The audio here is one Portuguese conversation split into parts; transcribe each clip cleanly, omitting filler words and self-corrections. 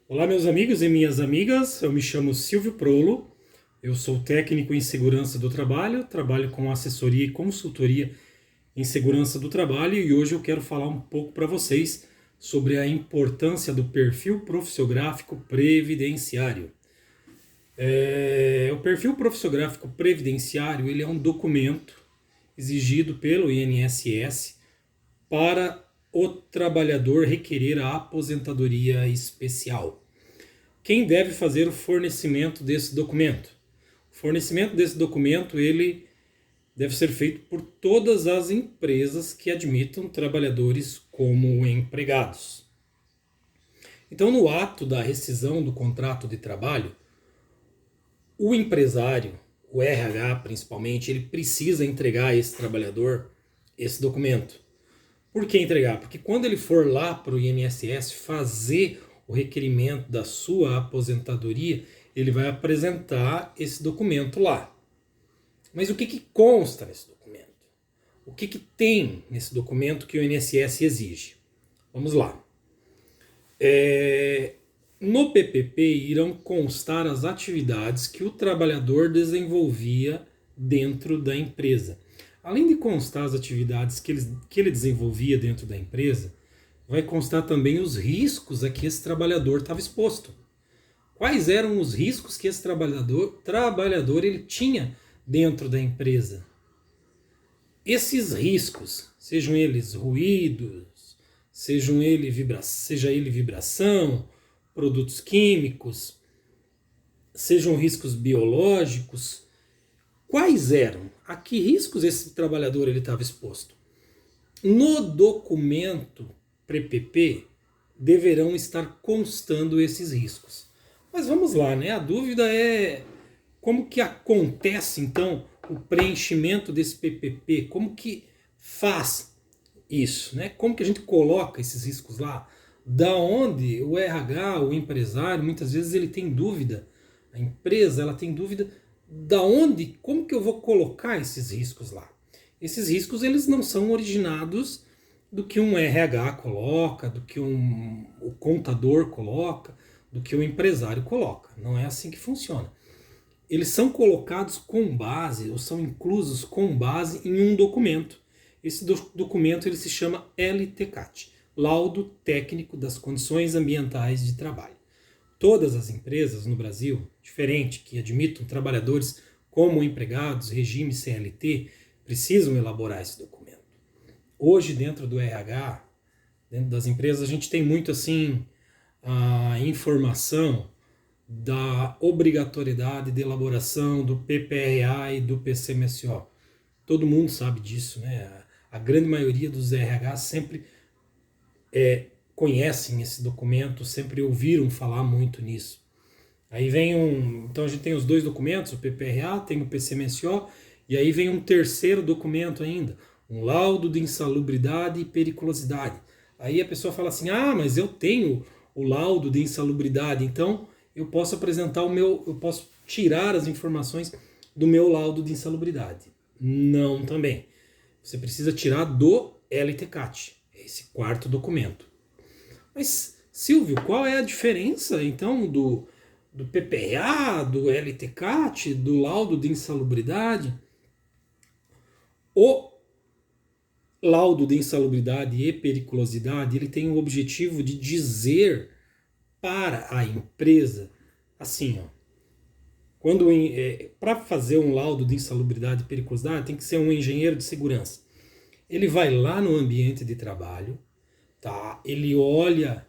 Olá, meus amigos e minhas amigas, eu me chamo Silvio Prolo, eu sou técnico em segurança do trabalho, trabalho com assessoria e consultoria em segurança do trabalho e hoje eu quero falar um pouco para vocês sobre a importância do perfil profissiográfico previdenciário. O perfil profissiográfico previdenciário ele é um documento exigido pelo INSS para o trabalhador requerer a aposentadoria especial. Quem deve fazer o fornecimento desse documento? O fornecimento desse documento ele deve ser feito por todas as empresas que admitam trabalhadores como empregados. Então, no ato da rescisão do contrato de trabalho, o empresário, o RH principalmente, ele precisa entregar a esse trabalhador esse documento. Por que entregar? Porque quando ele for lá para o INSS fazer o requerimento da sua aposentadoria, ele vai apresentar esse documento lá. Mas o que consta nesse documento? O que tem nesse documento que o INSS exige? Vamos lá. No PPP irão constar as atividades que o trabalhador desenvolvia dentro da empresa. Além de constar as atividades que ele desenvolvia dentro da empresa, vai constar também os riscos a que esse trabalhador estava exposto. Quais eram os riscos que esse trabalhador ele tinha dentro da empresa? Esses riscos, sejam eles ruídos, seja ele vibração, produtos químicos, sejam riscos biológicos, quais eram? A que riscos esse trabalhador ele estava exposto? No documento PPP deverão estar constando esses riscos. Mas vamos lá, né? A dúvida é como que acontece então o preenchimento desse PPP? Como que faz isso, né? Como que a gente coloca esses riscos lá? Da onde o RH, o empresário, muitas vezes ele tem dúvida, a empresa ela tem dúvida da onde, como que eu vou colocar esses riscos lá? Esses riscos eles não são originados do que um RH coloca, do que o contador coloca, do que o empresário coloca. Não é assim que funciona. Eles são colocados com base, ou são inclusos com base em um documento. Esse documento ele se chama LTCAT, Laudo Técnico das Condições Ambientais de Trabalho. Todas as empresas no Brasil, diferente, que admitam trabalhadores como empregados, regime CLT, precisam elaborar esse documento. Hoje, dentro do RH, dentro das empresas, a gente tem muito assim a informação da obrigatoriedade de elaboração do PPRA e do PCMSO. Todo mundo sabe disso, né? A grande maioria dos RH sempre conhecem esse documento, sempre ouviram falar muito nisso. Aí então a gente tem os dois documentos, o PPRA, tem o PCMSO, e aí vem um terceiro documento ainda, um laudo de insalubridade e periculosidade. Aí a pessoa fala assim, mas eu tenho o laudo de insalubridade, então eu posso apresentar eu posso tirar as informações do meu laudo de insalubridade. Não também. Você precisa tirar do LTCAT, esse quarto documento. Mas, Silvio, qual é a diferença, então, do PPA, do LTCAT, do laudo de insalubridade? O laudo de insalubridade e periculosidade, ele tem o objetivo de dizer para a empresa, assim, para fazer um laudo de insalubridade e periculosidade, tem que ser um engenheiro de segurança. Ele vai lá no ambiente de trabalho, tá? Ele olha,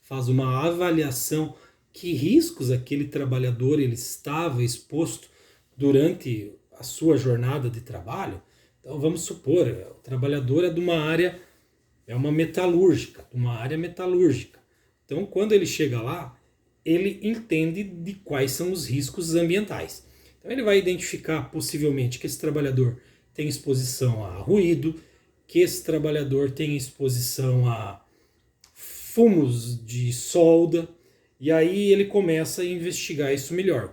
faz uma avaliação que riscos aquele trabalhador ele estava exposto durante a sua jornada de trabalho. Então vamos supor, o trabalhador é de uma área, é uma metalúrgica, uma área metalúrgica. Então quando ele chega lá, ele entende de quais são os riscos ambientais. Então ele vai identificar possivelmente que esse trabalhador tem exposição a ruído, que esse trabalhador tem exposição a fumos de solda, e aí ele começa a investigar isso melhor.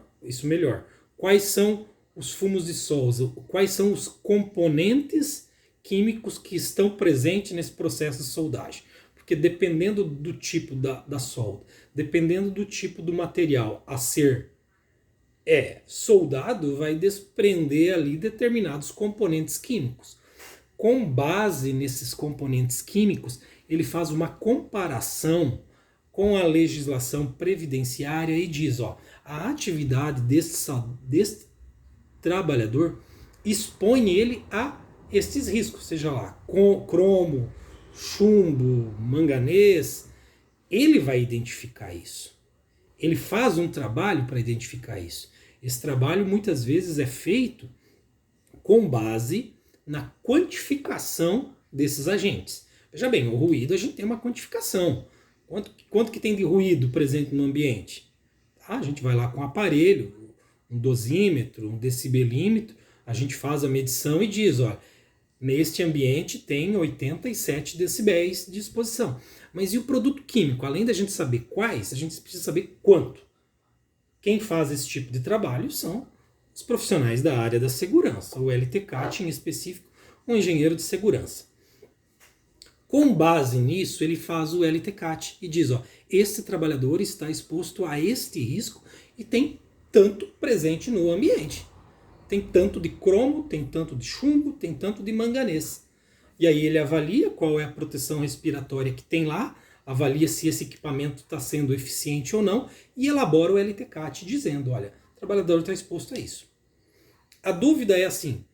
Quais são os fumos de solda? Quais são os componentes químicos que estão presentes nesse processo de soldagem? Porque dependendo do tipo da solda, dependendo do tipo do material a ser soldado, vai desprender ali determinados componentes químicos. Com base nesses componentes químicos, ele faz uma comparação com a legislação previdenciária e diz, ó, a atividade deste trabalhador expõe ele a estes riscos, seja lá cromo, chumbo, manganês, ele vai identificar isso. Ele faz um trabalho para identificar isso. Esse trabalho muitas vezes é feito com base na quantificação desses agentes. Veja bem, o ruído a gente tem uma quantificação. Quanto que tem de ruído presente no ambiente? A gente vai lá com um aparelho, um dosímetro, um decibelímetro, a gente faz a medição e diz, olha, neste ambiente tem 87 decibéis de exposição. Mas e o produto químico? Além da gente saber quais, a gente precisa saber quanto. Quem faz esse tipo de trabalho são os profissionais da área da segurança, o LTCAT em específico, um engenheiro de segurança. Com base nisso, ele faz o LTCAT e diz, ó, este trabalhador está exposto a este risco e tem tanto presente no ambiente. Tem tanto de cromo, tem tanto de chumbo, tem tanto de manganês. E aí ele avalia qual é a proteção respiratória que tem lá, avalia se esse equipamento está sendo eficiente ou não e elabora o LTCAT dizendo, olha, o trabalhador está exposto a isso. A dúvida é assim,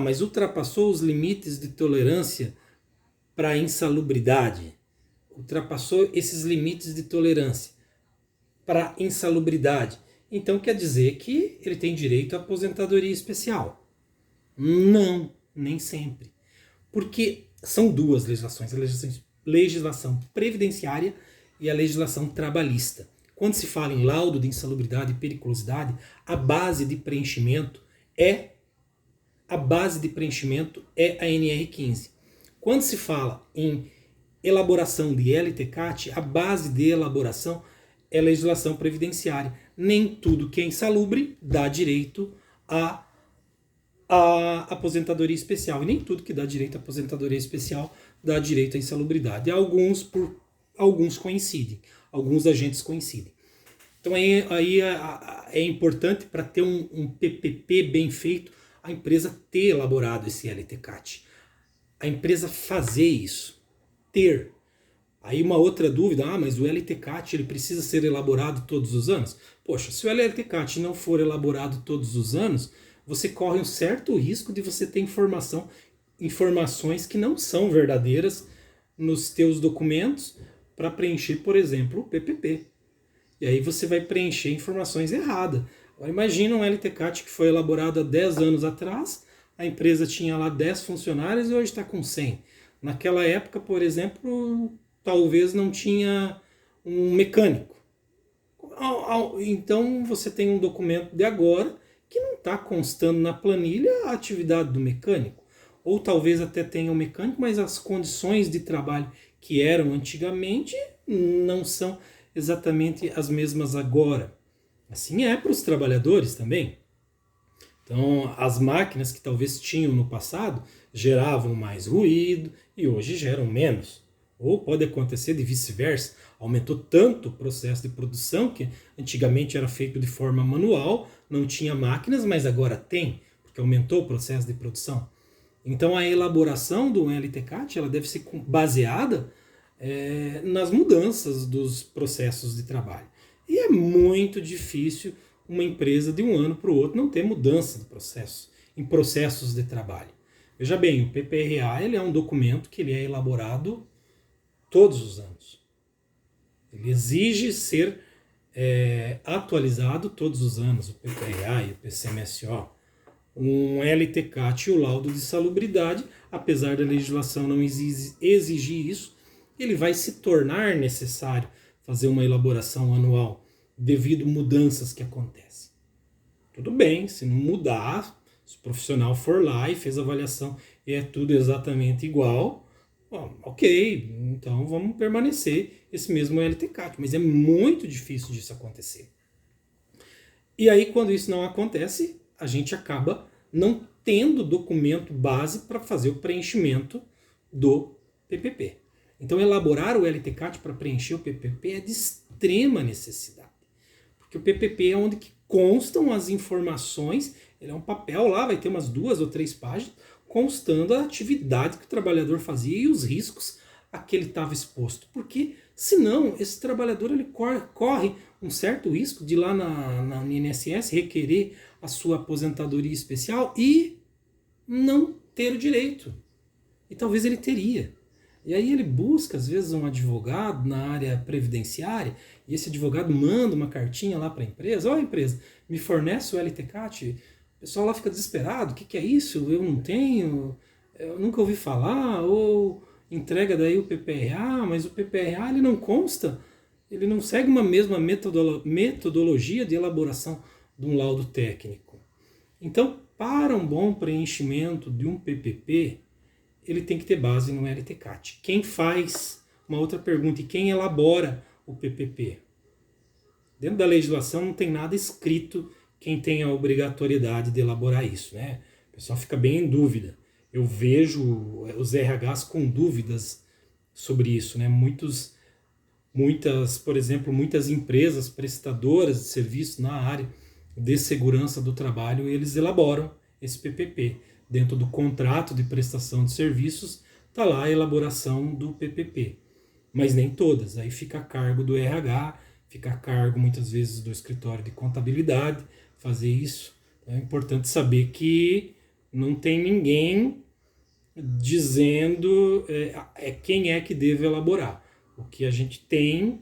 mas ultrapassou os limites de tolerância para a insalubridade, ultrapassou esses limites de tolerância para a insalubridade, então quer dizer que ele tem direito à aposentadoria especial? Não, nem sempre. Porque são duas legislações, a legislação previdenciária e a legislação trabalhista. Quando se fala em laudo de insalubridade e periculosidade, a base de preenchimento é a NR15. Quando se fala em elaboração de LTCAT, a base de elaboração é a legislação previdenciária. Nem tudo que é insalubre dá direito à aposentadoria especial. E nem tudo que dá direito à aposentadoria especial dá direito à insalubridade. Alguns coincidem, alguns agentes coincidem. Então aí é importante para ter um PPP bem feito, a empresa ter elaborado esse LTCAT. A empresa fazer isso, ter. Aí uma outra dúvida, mas o LTCAT ele precisa ser elaborado todos os anos? Poxa, se o LTCAT não for elaborado todos os anos, você corre um certo risco de você ter informações que não são verdadeiras nos teus documentos para preencher, por exemplo, o PPP. E aí você vai preencher informações erradas. Imagina um LTCAT que foi elaborado há 10 anos atrás, a empresa tinha lá 10 funcionários e hoje está com 100. Naquela época, por exemplo, talvez não tinha um mecânico. Então você tem um documento de agora que não está constando na planilha a atividade do mecânico. Ou talvez até tenha um mecânico, mas as condições de trabalho que eram antigamente não são exatamente as mesmas agora. Assim é para os trabalhadores também. Então, as máquinas que talvez tinham no passado geravam mais ruído e hoje geram menos. Ou pode acontecer de vice-versa. Aumentou tanto o processo de produção que antigamente era feito de forma manual, não tinha máquinas, mas agora tem, porque aumentou o processo de produção. Então, a elaboração do LTCAT ela deve ser baseada nas mudanças dos processos de trabalho. E é muito difícil uma empresa de um ano para o outro não ter mudança de processo, em processos de trabalho. Veja bem, o PPRA ele é um documento que ele é elaborado todos os anos. Ele exige ser atualizado todos os anos, o PPRA e o PCMSO. Um LTCAT e o laudo de salubridade, apesar da legislação não exigir isso, ele vai se tornar necessário fazer uma elaboração anual devido a mudanças que acontecem. Tudo bem, se não mudar, se o profissional for lá e fez a avaliação e é tudo exatamente igual, ok, então vamos permanecer esse mesmo LTCAT, mas é muito difícil disso acontecer. E aí, quando isso não acontece, a gente acaba não tendo documento base para fazer o preenchimento do PPP. Então, elaborar o LTCAT para preencher o PPP é de extrema necessidade. Porque o PPP é onde que constam as informações, ele é um papel lá, vai ter umas 2 ou 3 páginas, constando a atividade que o trabalhador fazia e os riscos a que ele estava exposto. Porque, senão, esse trabalhador ele corre um certo risco de ir lá na INSS requerer a sua aposentadoria especial e não ter o direito. E talvez ele teria. E aí ele busca, às vezes, um advogado na área previdenciária, e esse advogado manda uma cartinha lá para a empresa: ó, empresa, me fornece o LTCAT. O pessoal lá fica desesperado: o que é isso? Eu não tenho, eu nunca ouvi falar. Ou entrega daí o PPRA, mas o PPRA ele não consta, ele não segue uma mesma metodologia de elaboração de um laudo técnico. Então, para um bom preenchimento de um PPP, ele tem que ter base no LTCAT. Quem faz, uma outra pergunta, e quem elabora o PPP? Dentro da legislação não tem nada escrito quem tem a obrigatoriedade de elaborar isso, né? O pessoal fica bem em dúvida. Eu vejo os RHs com dúvidas sobre isso, né? Por exemplo, muitas empresas prestadoras de serviços na área de segurança do trabalho, eles elaboram esse PPP. Dentro do contrato de prestação de serviços, está lá a elaboração do PPP. Mas nem todas. Aí fica a cargo do RH, fica a cargo muitas vezes do escritório de contabilidade fazer isso. É importante saber que não tem ninguém dizendo quem é que deve elaborar. O que a gente tem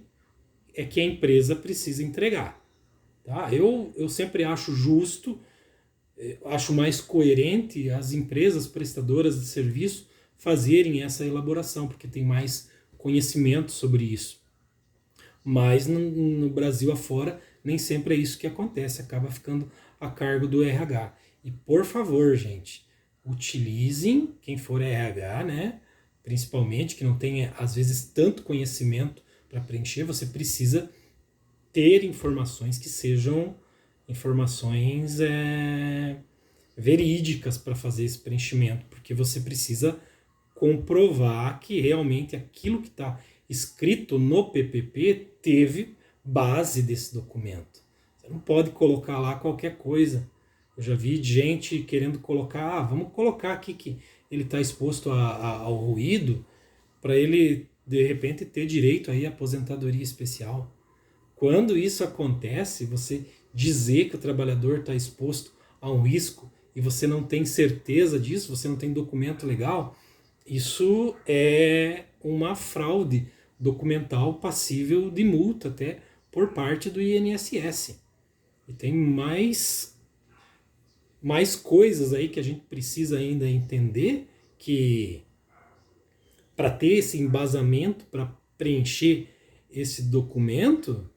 é que a empresa precisa entregar. Tá? Eu sempre acho justo, acho mais coerente as empresas prestadoras de serviço fazerem essa elaboração, porque tem mais conhecimento sobre isso. Mas no Brasil afora, nem sempre é isso que acontece, acaba ficando a cargo do RH. E por favor, gente, utilizem, quem for RH, né? Principalmente, que não tenha, às vezes, tanto conhecimento para preencher, você precisa ter informações que sejam informações verídicas para fazer esse preenchimento, porque você precisa comprovar que realmente aquilo que está escrito no PPP teve base desse documento. Você não pode colocar lá qualquer coisa. Eu já vi gente querendo colocar, vamos colocar aqui que ele está exposto ao ruído para ele, de repente, ter direito aí à aposentadoria especial. Quando isso acontece, você dizer que o trabalhador está exposto a um risco e você não tem certeza disso, você não tem documento legal, isso é uma fraude documental passível de multa até por parte do INSS. E tem mais coisas aí que a gente precisa ainda entender, que para ter esse embasamento, para preencher esse documento,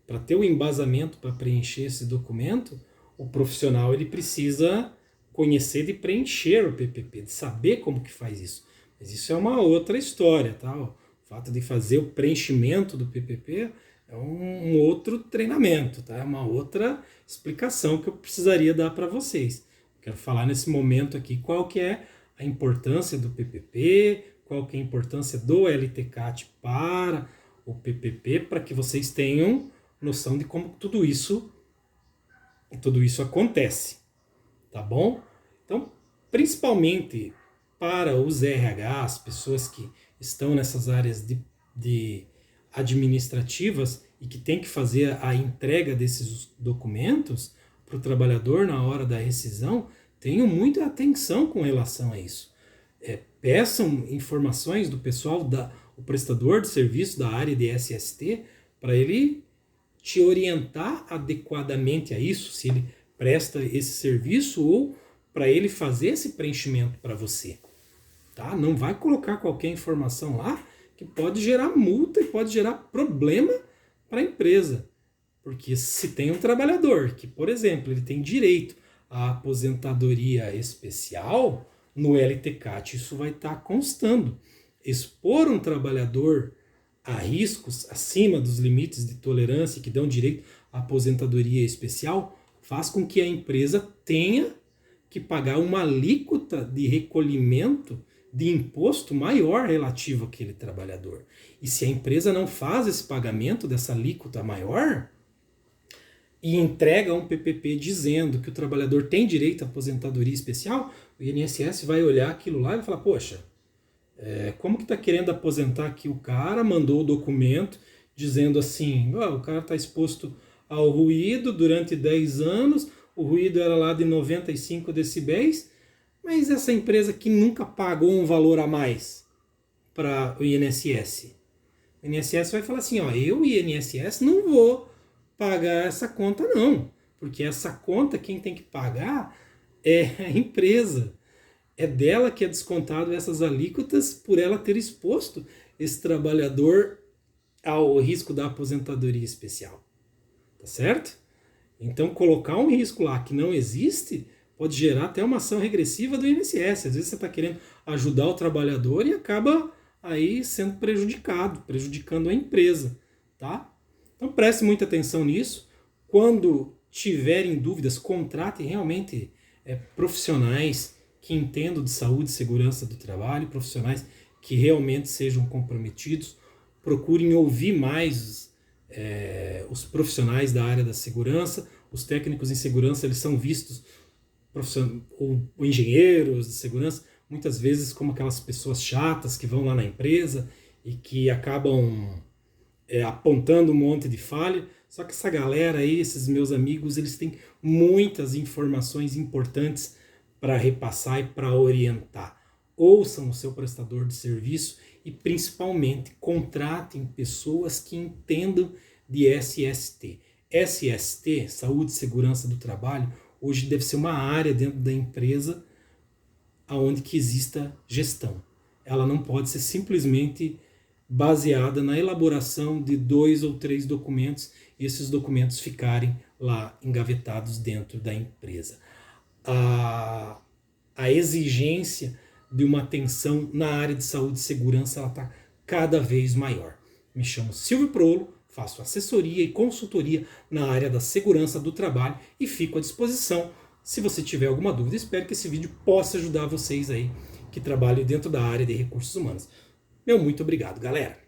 para ter o embasamento para preencher esse documento, o profissional ele precisa conhecer de preencher o PPP, de saber como que faz isso. Mas isso é uma outra história, tá? O fato de fazer o preenchimento do PPP é um outro treinamento, tá? É uma outra explicação que eu precisaria dar para vocês. Quero falar nesse momento aqui qual que é a importância do PPP, qual que é a importância do LTCAT para o PPP, para que vocês tenham noção de como tudo isso acontece, tá bom? Então, principalmente para os RHs, pessoas que estão nessas áreas de administrativas e que tem que fazer a entrega desses documentos para o trabalhador na hora da rescisão, tenham muita atenção com relação a isso. Peçam informações do pessoal, o prestador de serviço da área de SST, para ele te orientar adequadamente a isso, se ele presta esse serviço, ou para ele fazer esse preenchimento para você. Tá? Não vai colocar qualquer informação lá que pode gerar multa e pode gerar problema para a empresa. Porque se tem um trabalhador que, por exemplo, ele tem direito à aposentadoria especial, no LTCAT isso vai estar constando. Expor um trabalhador a riscos acima dos limites de tolerância que dão direito à aposentadoria especial faz com que a empresa tenha que pagar uma alíquota de recolhimento de imposto maior relativo àquele trabalhador. E se a empresa não faz esse pagamento dessa alíquota maior e entrega um PPP dizendo que o trabalhador tem direito à aposentadoria especial, o INSS vai olhar aquilo lá e vai falar, poxa, como que está querendo aposentar aqui o cara, mandou o documento dizendo assim, o cara está exposto ao ruído durante 10 anos, o ruído era lá de 95 decibéis, mas essa empresa que nunca pagou um valor a mais para o INSS. O INSS vai falar assim, eu, INSS, não vou pagar essa conta não, porque essa conta quem tem que pagar é a empresa. É dela que é descontado essas alíquotas por ela ter exposto esse trabalhador ao risco da aposentadoria especial. Tá certo? Então, colocar um risco lá que não existe pode gerar até uma ação regressiva do INSS. Às vezes você está querendo ajudar o trabalhador e acaba aí sendo prejudicando a empresa. Tá? Então, preste muita atenção nisso. Quando tiverem dúvidas, contratem realmente profissionais que entendam de saúde e segurança do trabalho, profissionais que realmente sejam comprometidos. Procurem ouvir mais os profissionais da área da segurança. Os técnicos em segurança, eles são vistos, ou engenheiros de segurança, muitas vezes como aquelas pessoas chatas que vão lá na empresa e que acabam apontando um monte de falha. Só que essa galera aí, esses meus amigos, eles têm muitas informações importantes para repassar e para orientar. Ouçam o seu prestador de serviço e principalmente contratem pessoas que entendam de SST. SST, Saúde e Segurança do Trabalho, hoje deve ser uma área dentro da empresa onde que exista gestão. Ela não pode ser simplesmente baseada na elaboração de 2 ou 3 documentos e esses documentos ficarem lá engavetados dentro da empresa. A exigência de uma atenção na área de saúde e segurança está cada vez maior. Me chamo Silvio Prolo, faço assessoria e consultoria na área da segurança do trabalho e fico à disposição se você tiver alguma dúvida. Espero que esse vídeo possa ajudar vocês aí que trabalham dentro da área de recursos humanos. Meu muito obrigado, galera!